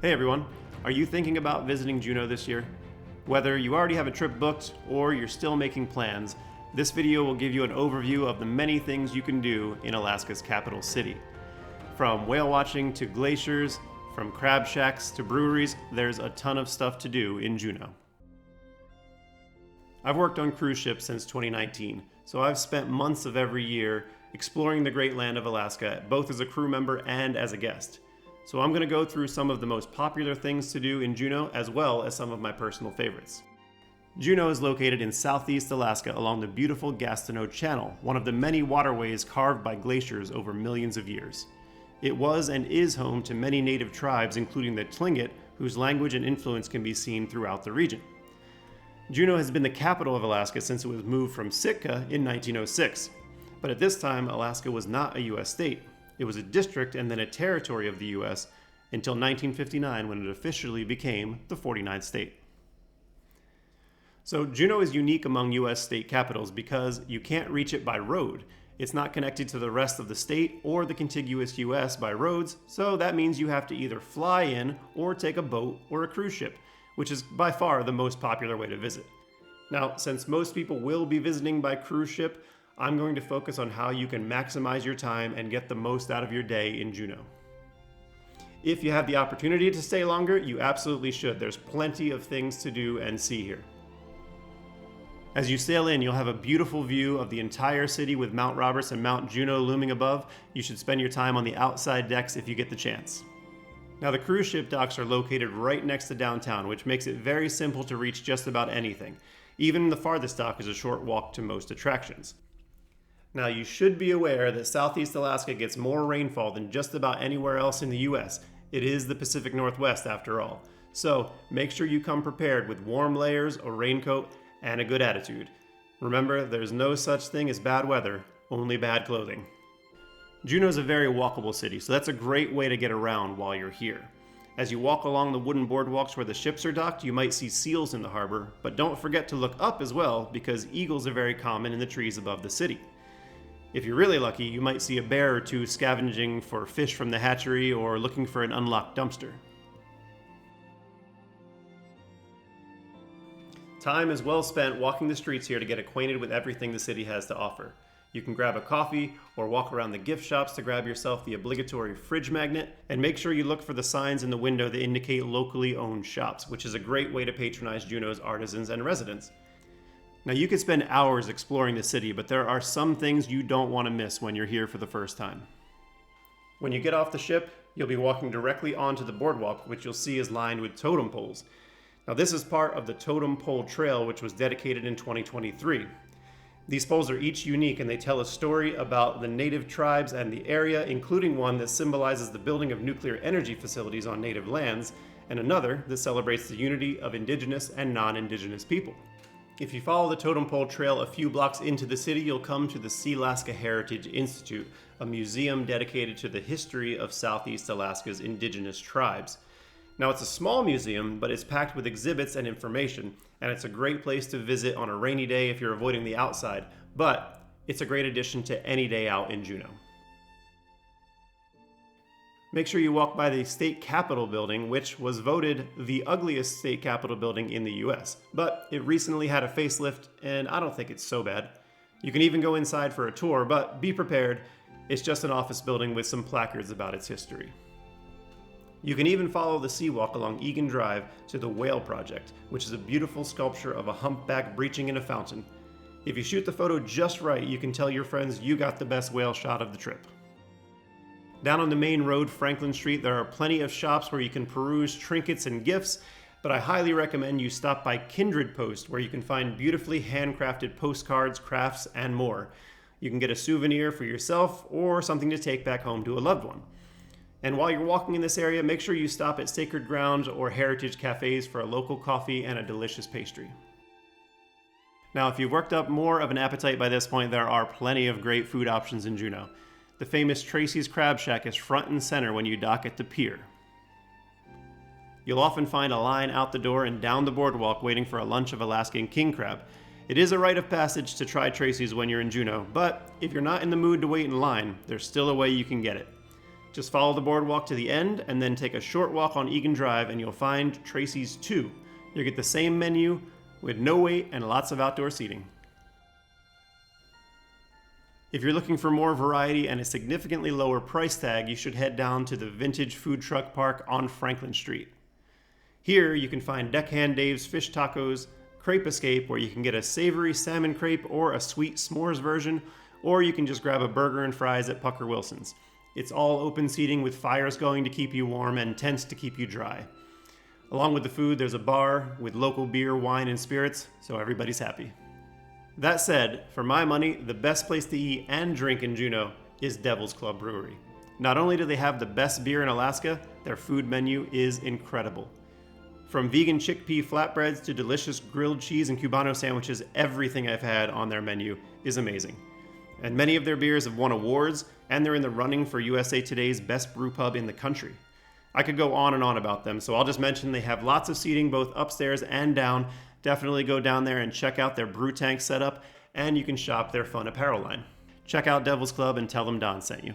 Hey everyone, are you thinking about visiting Juneau this year? Whether you already have a trip booked or you're still making plans, this video will give you an overview of the many things you can do in Alaska's capital city. From whale watching to glaciers, from crab shacks to breweries, there's a ton of stuff to do in Juneau. I've worked on cruise ships since 2019, so I've spent months of every year exploring the great land of Alaska, both as a crew member and as a guest. So I'm going to go through some of the most popular things to do in Juneau, as well as some of my personal favorites. Juneau is located in southeast Alaska along the beautiful Gastono Channel, one of the many waterways carved by glaciers over millions of years. It was and is home to many native tribes, including the Tlingit, whose language and influence can be seen throughout the region. Juneau has been the capital of Alaska since it was moved from Sitka in 1906. But at this time, Alaska was not a U.S. state. It was a district and then a territory of the U.S. until 1959, when it officially became the 49th state. So Juneau is unique among U.S. state capitals because you can't reach it by road. It's not connected to the rest of the state or the contiguous U.S. by roads, so that means you have to either fly in or take a boat or a cruise ship, which is by far the most popular way to visit. Now, since most people will be visiting by cruise ship, I'm going to focus on how you can maximize your time and get the most out of your day in Juneau. If you have the opportunity to stay longer, you absolutely should. There's plenty of things to do and see here. As you sail in, you'll have a beautiful view of the entire city with Mount Roberts and Mount Juneau looming above. You should spend your time on the outside decks if you get the chance. Now, the cruise ship docks are located right next to downtown, which makes it very simple to reach just about anything. Even the farthest dock is a short walk to most attractions. Now, you should be aware that Southeast Alaska gets more rainfall than just about anywhere else in the U.S. It is the Pacific Northwest after all. So make sure you come prepared with warm layers, a raincoat, and a good attitude. Remember, there's no such thing as bad weather, only bad clothing. Juneau is a very walkable city, so that's a great way to get around while you're here. As you walk along the wooden boardwalks where the ships are docked, you might see seals in the harbor, but don't forget to look up as well because eagles are very common in the trees above the city. If you're really lucky, you might see a bear or two scavenging for fish from the hatchery or looking for an unlocked dumpster. Time is well spent walking the streets here to get acquainted with everything the city has to offer. You can grab a coffee or walk around the gift shops to grab yourself the obligatory fridge magnet, and make sure you look for the signs in the window that indicate locally owned shops, which is a great way to patronize Juneau's artisans and residents. Now, you could spend hours exploring the city, but there are some things you don't want to miss when you're here for the first time. When you get off the ship, you'll be walking directly onto the boardwalk, which you'll see is lined with totem poles. Now, this is part of the Totem Pole Trail, which was dedicated in 2023. These poles are each unique, and they tell a story about the native tribes and the area, including one that symbolizes the building of nuclear energy facilities on native lands, and another that celebrates the unity of indigenous and non-indigenous people. If you follow the Totem Pole Trail a few blocks into the city, you'll come to the Sealaska Heritage Institute, a museum dedicated to the history of Southeast Alaska's indigenous tribes. Now, it's a small museum, but it's packed with exhibits and information, and it's a great place to visit on a rainy day if you're avoiding the outside, but it's a great addition to any day out in Juneau. Make sure you walk by the State Capitol building, which was voted the ugliest state capitol building in the US. But it recently had a facelift, and I don't think it's so bad. You can even go inside for a tour, but be prepared. It's just an office building with some placards about its history. You can even follow the sea walk along Egan Drive to the Whale Project, which is a beautiful sculpture of a humpback breaching in a fountain. If you shoot the photo just right, you can tell your friends you got the best whale shot of the trip. Down on the main road, Franklin Street, there are plenty of shops where you can peruse trinkets and gifts, but I highly recommend you stop by Kindred Post, where you can find beautifully handcrafted postcards, crafts, and more. You can get a souvenir for yourself or something to take back home to a loved one. And while you're walking in this area, make sure you stop at Sacred Ground or Heritage Cafes for a local coffee and a delicious pastry. Now, if you've worked up more of an appetite by this point, there are plenty of great food options in Juneau. The famous Tracys Crab Shack is front and center when you dock at the pier. You'll often find a line out the door and down the boardwalk waiting for a lunch of Alaskan king crab. It is a rite of passage to try Tracys when you're in Juneau, but if you're not in the mood to wait in line, there's still a way you can get it. Just follow the boardwalk to the end and then take a short walk on Egan Drive and you'll find Tracys 2. You'll get the same menu with no wait and lots of outdoor seating. If you're looking for more variety and a significantly lower price tag, you should head down to the Vintage Food Truck Park on Franklin Street. Here you can find Deckhand Dave's Fish Tacos, Crepe Escape, where you can get a savory salmon crepe or a sweet s'mores version, or you can just grab a burger and fries at Pucker Wilson's. It's all open seating with fires going to keep you warm and tents to keep you dry. Along with the food, there's a bar with local beer, wine, and spirits, so everybody's happy. That said, for my money, the best place to eat and drink in Juneau is Devil's Club Brewery. Not only do they have the best beer in Alaska, their food menu is incredible. From vegan chickpea flatbreads to delicious grilled cheese and Cubano sandwiches, everything I've had on their menu is amazing. And many of their beers have won awards, and they're in the running for USA Today's best brew pub in the country. I could go on and on about them, so I'll just mention they have lots of seating both upstairs and down. Definitely go down there and check out their brew tank setup, and you can shop their fun apparel line. Check out Devil's Club and tell them Don sent you.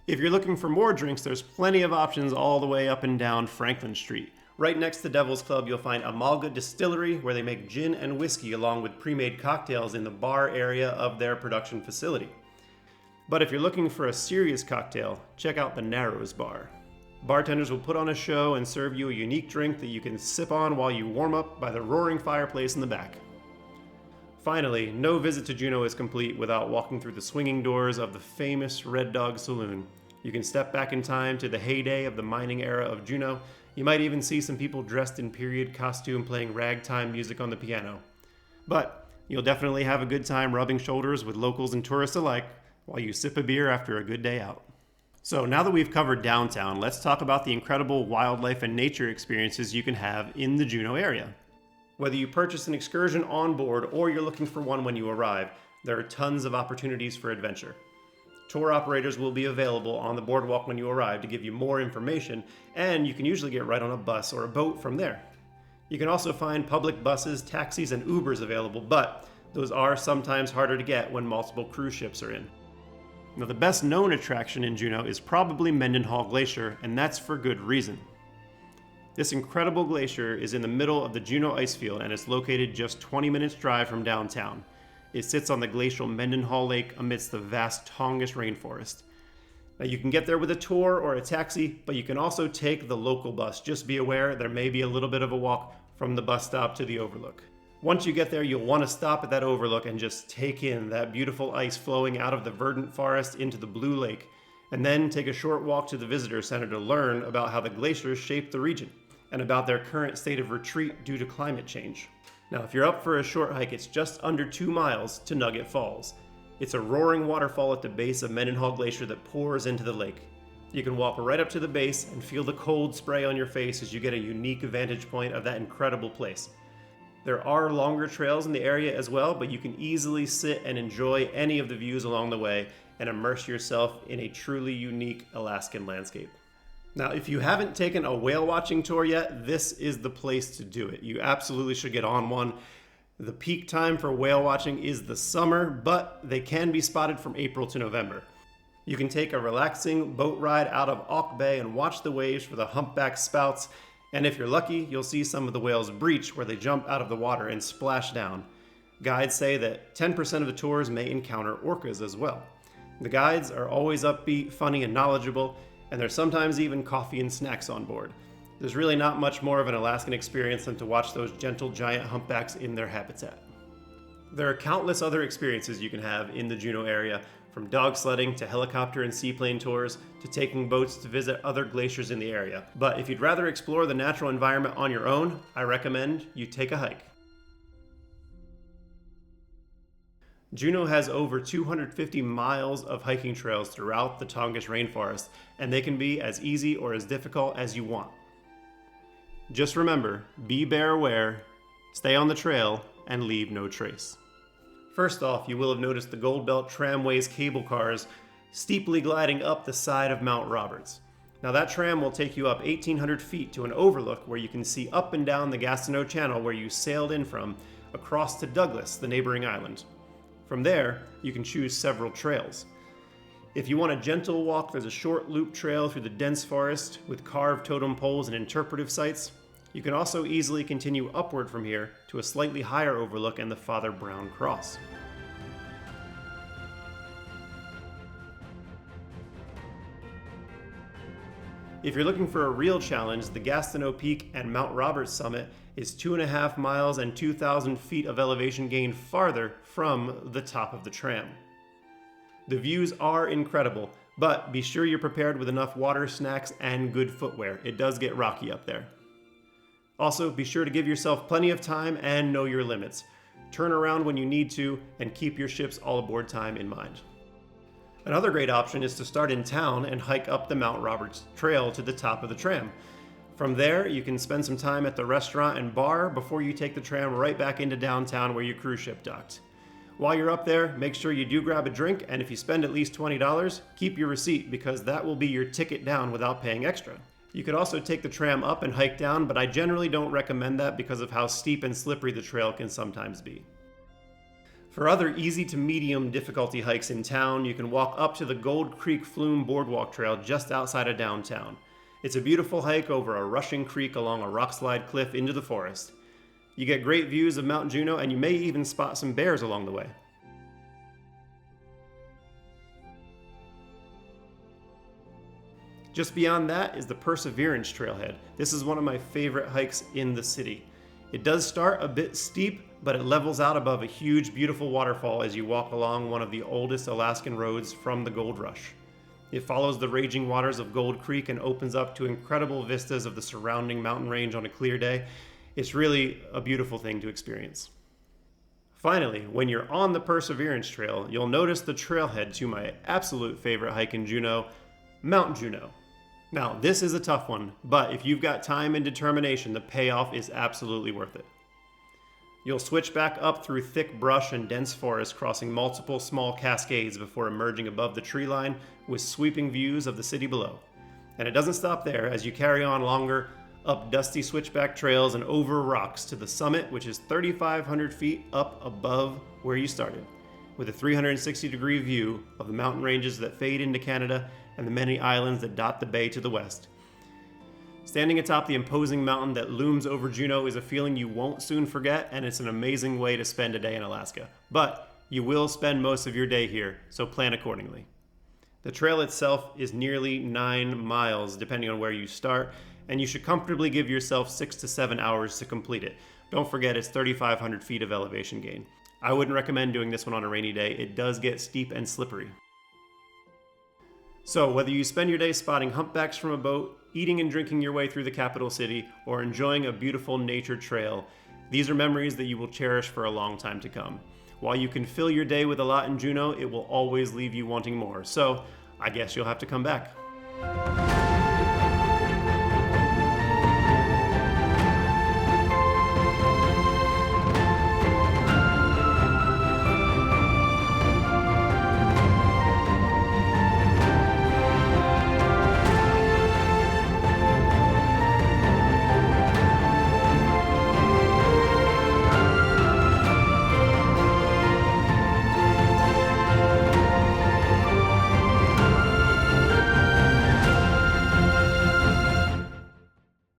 If you're looking for more drinks, there's plenty of options all the way up and down Franklin Street. Right next to Devil's Club, you'll find Amalga Distillery, where they make gin and whiskey along with pre-made cocktails in the bar area of their production facility. But if you're looking for a serious cocktail, check out the Narrows Bar. Bartenders will put on a show and serve you a unique drink that you can sip on while you warm up by the roaring fireplace in the back. Finally, no visit to Juneau is complete without walking through the swinging doors of the famous Red Dog Saloon. You can step back in time to the heyday of the mining era of Juneau. You might even see some people dressed in period costume playing ragtime music on the piano. But you'll definitely have a good time rubbing shoulders with locals and tourists alike while you sip a beer after a good day out. So now that we've covered downtown, let's talk about the incredible wildlife and nature experiences you can have in the Juneau area. Whether you purchase an excursion on board or you're looking for one when you arrive, there are tons of opportunities for adventure. Tour operators will be available on the boardwalk when you arrive to give you more information, and you can usually get right on a bus or a boat from there. You can also find public buses, taxis, and Ubers available, but those are sometimes harder to get when multiple cruise ships are in. Now, the best known attraction in Juneau is probably Mendenhall Glacier, and that's for good reason. This incredible glacier is in the middle of the Juneau ice field, and it's located just 20 minutes drive from downtown. It sits on the glacial Mendenhall Lake amidst the vast Tongass rainforest. Now, you can get there with a tour or a taxi, but you can also take the local bus. Just be aware there may be a little bit of a walk from the bus stop to the overlook. Once you get there, you'll want to stop at that overlook and just take in that beautiful ice flowing out of the verdant forest into the blue lake, and then take a short walk to the visitor center to learn about how the glaciers shape the region and about their current state of retreat due to climate change. Now, if you're up for a short hike, it's just under 2 miles to Nugget Falls. It's a roaring waterfall at the base of Mendenhall Glacier that pours into the lake. You can walk right up to the base and feel the cold spray on your face as you get a unique vantage point of that incredible place. There are longer trails in the area as well, but you can easily sit and enjoy any of the views along the way and immerse yourself in a truly unique Alaskan landscape. Now, if you haven't taken a whale watching tour yet, this is the place to do it. You absolutely should get on one. The peak time for whale watching is the summer, but they can be spotted from April to November. You can take a relaxing boat ride out of Auk Bay and watch the waves for the humpback spouts. And if you're lucky, you'll see some of the whales breach where they jump out of the water and splash down. Guides say that 10% of the tours may encounter orcas as well. The guides are always upbeat, funny, and knowledgeable, and there's sometimes even coffee and snacks on board. There's really not much more of an Alaskan experience than to watch those gentle giant humpbacks in their habitat. There are countless other experiences you can have in the Juneau area, from dog sledding to helicopter and seaplane tours to taking boats to visit other glaciers in the area. But if you'd rather explore the natural environment on your own, I recommend you take a hike. Juneau has over 250 miles of hiking trails throughout the Tongass rainforest, and they can be as easy or as difficult as you want. Just remember, be bear aware, stay on the trail, and leave no trace. First off, you will have noticed the Gold Belt Tramway's cable cars steeply gliding up the side of Mount Roberts. Now that tram will take you up 1,800 feet to an overlook where you can see up and down the Gastono Channel where you sailed in from, across to Douglas, the neighboring island. From there, you can choose several trails. If you want a gentle walk, there's a short loop trail through the dense forest with carved totem poles and interpretive sites. You can also easily continue upward from here to a slightly higher overlook and the Father Brown Cross. If you're looking for a real challenge, the Gastono Peak and Mount Roberts summit is 2.5 miles and 2,000 feet of elevation gain farther from the top of the tram. The views are incredible, but be sure you're prepared with enough water, snacks, and good footwear. It does get rocky up there. Also, be sure to give yourself plenty of time and know your limits. Turn around when you need to, and keep your ship's all-aboard time in mind. Another great option is to start in town and hike up the Mount Roberts Trail to the top of the tram. From there, you can spend some time at the restaurant and bar before you take the tram right back into downtown where your cruise ship docked. While you're up there, make sure you do grab a drink, and if you spend at least $20, keep your receipt because that will be your ticket down without paying extra. You could also take the tram up and hike down, but I generally don't recommend that because of how steep and slippery the trail can sometimes be. For other easy to medium difficulty hikes in town, you can walk up to the Gold Creek Flume Boardwalk Trail just outside of downtown. It's a beautiful hike over a rushing creek along a rockslide cliff into the forest. You get great views of Mount Juneau, and you may even spot some bears along the way. Just beyond that is the Perseverance Trailhead. This is one of my favorite hikes in the city. It does start a bit steep, but it levels out above a huge, beautiful waterfall as you walk along one of the oldest Alaskan roads from the Gold Rush. It follows the raging waters of Gold Creek and opens up to incredible vistas of the surrounding mountain range on a clear day. It's really a beautiful thing to experience. Finally, when you're on the Perseverance Trail, you'll notice the trailhead to my absolute favorite hike in Juneau, Mount Juneau. Now, this is a tough one, but if you've got time and determination, the payoff is absolutely worth it. You'll switch back up through thick brush and dense forest, crossing multiple small cascades before emerging above the tree line with sweeping views of the city below. And it doesn't stop there as you carry on longer, up dusty switchback trails and over rocks to the summit, which is 3,500 feet up above where you started, with a 360-degree view of the mountain ranges that fade into Canada and the many islands that dot the bay to the west. Standing atop the imposing mountain that looms over Juneau is a feeling you won't soon forget, and it's an amazing way to spend a day in Alaska. But you will spend most of your day here, so plan accordingly. The trail itself is nearly 9 miles, depending on where you start, and you should comfortably give yourself 6 to 7 hours to complete it. Don't forget it's 3,500 feet of elevation gain. I wouldn't recommend doing this one on a rainy day. It does get steep and slippery. So whether you spend your day spotting humpbacks from a boat, eating and drinking your way through the capital city, or enjoying a beautiful nature trail, these are memories that you will cherish for a long time to come. While you can fill your day with a lot in Juneau, it will always leave you wanting more. So I guess you'll have to come back.